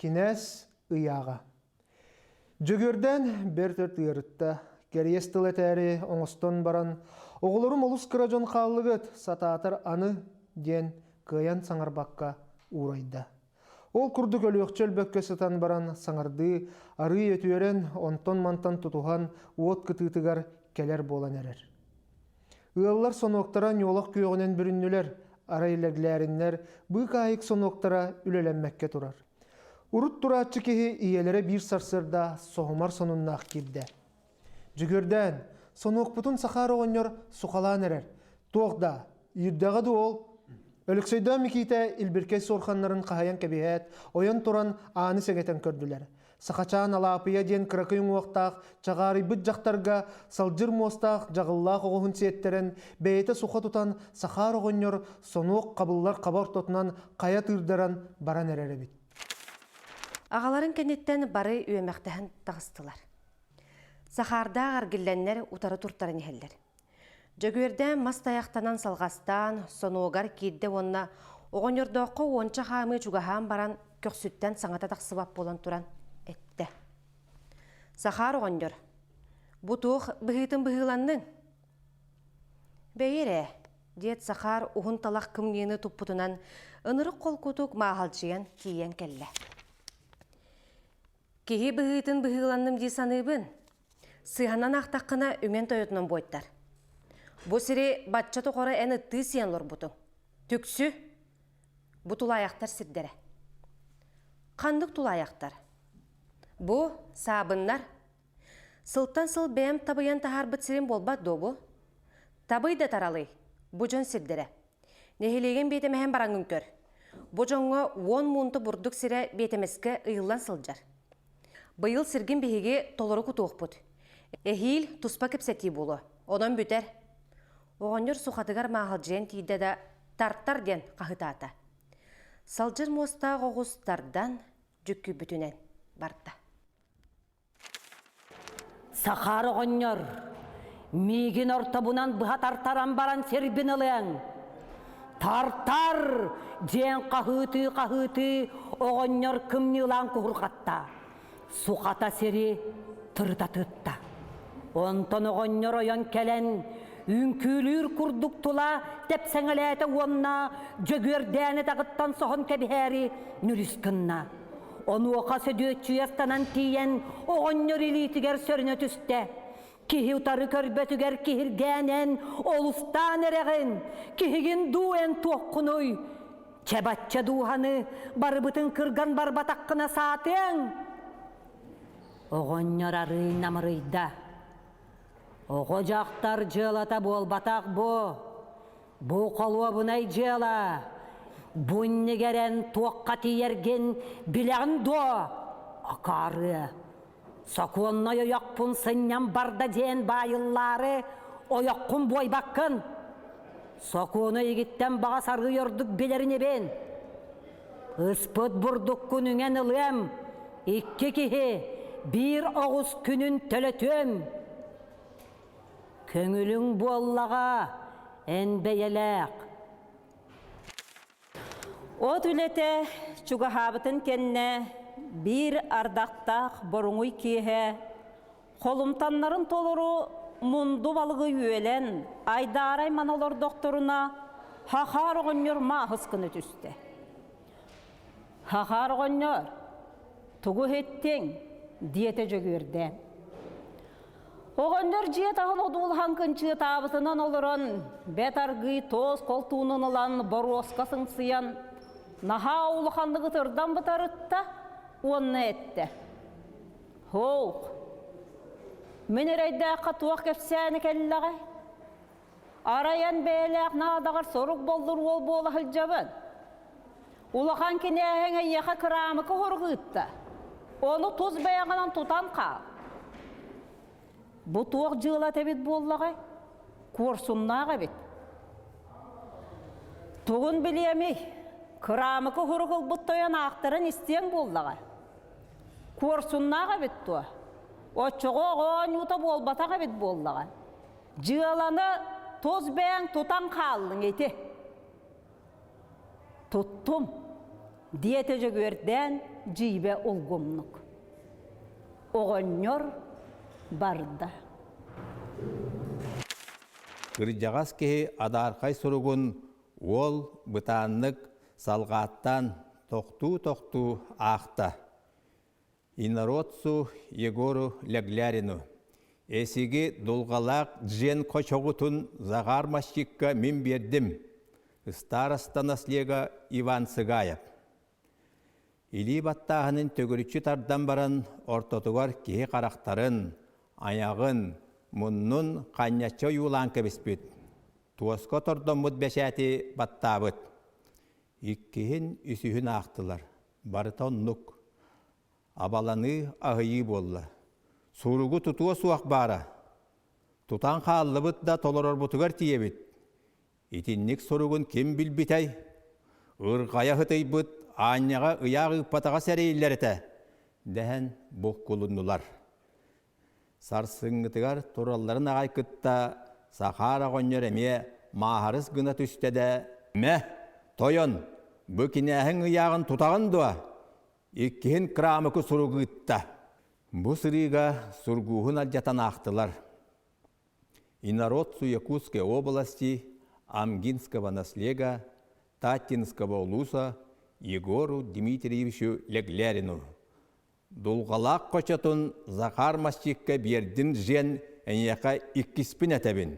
кинес ыяға. Жөгөрден бертөрт ырытта, керес тылетәрі оңыстон баран, оғылырым олыс кыражон қаллығыт сататыр аны ден кыян саңарбаққа урайда. Ол күрдік өліөкчел бөкке сытан баран саңарды ары өтуерен онтон мантан тутуған уот кытытыгар келер болан әрер. Ыаллар соноқтара ньолақ күйоғынан бүріннілер, арайләгләріннер бұй қайық соноқтара үлеләнмәкке тұрар. Урут туратчы кеге иелері бір сарсырда соғымар сонуннақ келді. Жүгірден, соноқ бұтын сақар оғынер сұқалан әрер. Тоғда, үйірдіғады ол, өліксейді мекейті үлбірке сорханларын қағаян кәбейет, ойын тұран аны сәгетен көрділер. Сақачан алапыя ден кыракыйын уақтақ, жағары бұд жақтарға салжыр мостақ жағыллақ оғын сеттерін, бәйеті суға тұтан сақар оғынер соноқ қабыллар қабар тұтынан қая тұрдаран баран әрәрі бит. Ағаларын кәнеттен бары өймәқтәхін тағыстылар. Сақарда аргілленнер утары тұрттарын ехелдер. Жөгөрден мастаяқтанан салғастан, соноғар кейді онына оғынердоқы онча қамы жүгахан баран көксүттен саңата тақсыбап болан тұран әтті. Сақар оғынер, бұтуқ бұғытын бұғыланның. Бәйірі, дед сақар ұғын талақ кімгені тұппұтынан ынырық қол күтік мағалчыян кейен кәлі. Кеге бұғытын бұғыланным дейсаныбын, сыйханан ақтаққына үмен тойотынан бойттар. Бұ сірі батча тоқора әні тысиян лор бұтың. Түксі, бұ тұлаяқтар сірдері. Қандық тұлаяқтар. Бұ сабыннар. Сылттан сыл бәйім табыян тахар бұтсірен болбат добу. Табыйда таралы, бұ жон сірдері. Нехелеген бейтемәхен бараңын көр. Бұ жонға 10 мұнты бұрдық сірі бейтемескі ұйылан сылжар. Бұйыл сірген бейге толыры күтуқ бұд. Эхил тұспа кепсеті болу. Одан бүтер. Оғаныр сұқатығар мағалжен тейді да тарттар ден қағытата. Салжыр моста ғоғыстардан жүккі бүтінен барды. Сақар оғаныр, мейген ортабынан бұға тартаран баран сербін ылың. Тартар ден қағыты оғаныр кімні ұлан күғырқатта. Сұқата сері тұрда тұтта. Онтон оғаныр ойын кәлін, үнкүлір күрдік тұла деп сәңіләті онна, жөгердәні тағыттан соғын кәбіхәрі нүріскінна. Оны оқа сөдөтчі ястанан тиен оғаныр илитігер сөріне түсті. Кихи ұтары көрбетігер кихіргәнен олыстан әрәғін, кихігін дуен тоққыной. Чәбатча дуғаны бары бұтын кырган бар батаққына сатың. Оғаныр ары намырыйда. Оғы жақтар жылата бол батақ бұ қолуа бұнай жыла. Бұнны керен тоққа тиерген біләғін до. Ақары. Сақуынна ойақпын сыннан барда ден байыллары ойақпын бой баққын. Сақуыны егіттен баға сарғы өрдік белеріне бен. Ыспыт бұрдық күніңен ұлым. Икке кеге бір оғыз күнін төлетім. Көңілің боллаға әнбейеләқ. От үлеті чуғахабытын кенне бір ардақтақ бұрыңый кейе, қолымтанларын толыру мұнду балығы үйелен айдарай маналар докторына хақар оғыныр мағыз күні түсті. Хақар оғыныр тұғы еттен диете жөгерден. Оғандар жиет ағын одуылған күнчі табытынан олырын, бәт арғы тоз қолтуынын ұлан бұросқасын сыян, наға ұлықандығы тұрдан бұтарытта, оны әтті. Хоуқ, мен әрейді аққа туақ кәпсәні кәліліғай. Араян бәйләқ нағадағар соруқ болдыр ол болы хылжабын. Ұлыған кене әңе еқа кірамықы хорғытты. Оны тұз бәяғынан тұтан қал. Бұ туақ жыла тәбет боллағай, көрсуннаға бет. Тұғын білемей, кірамықы құрғыл бұттойан ақтырын істен боллағай. Көрсуннаға бет туа. Отчығы оған ұта болбатаға бет боллағай. Жыланы тоз бәң тұтан қалың еті. Тұттым, диете жөгөрден жийбе олгомнук. Оғоннор барда. Кыржағас кеһи адарқай суругун ол бытааннык салғаттан тоқту ақта. Инародсу Егору Леглярину. Эсиги дулғалақ джен кочоғутун зағар машикка мен бердім. Староста наслега Иван Сыгаев. Или баттағының төгірічі тардан баран ортотугар кеһи қарақтарын, аяғын, мұннын қанячы юлан кебіспет. Туоско тордоммут бәшәті баттабыт. Иккіхін үсіхін ақтылар. Барытон нук. Абаланы ағıyı болла. Суругу тутуа суақ бара. Тутан қаллыбыт да толорор бутугар тиебит. Итинник суругун кем билбитай. Үрғая хытайбыт, аняға ұяғы патаға сәрейлерді. Дәһән бұқ құлыннулар. Сарсыңғытығар туралларын ағай кытта сақара қонер әме мағарыз гына түстеді. Мә, тойон, бүкінәхің ұяғын тұтағын дуа. Иккіхін крамықы суругытта. Бұ сырыға сургуғын алжатан ақтылар. Инародсу Якутской области Амгинского наслега Татинского улуса Егору Дмитриевичу Леглярину. Дулғалақ қочатын Захар Масчикка бердін жен әнеқа иккіспін әтәбін.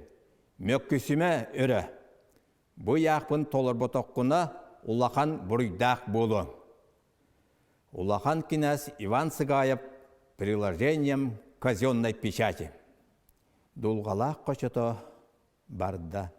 Мөккісіме өрі. Бұ яқпын толыр ботоққына Улахан бұрыдақ болу. Улахан князь Иван Сыгаев приложением казенной печати. Дулғалақ қочыты барда.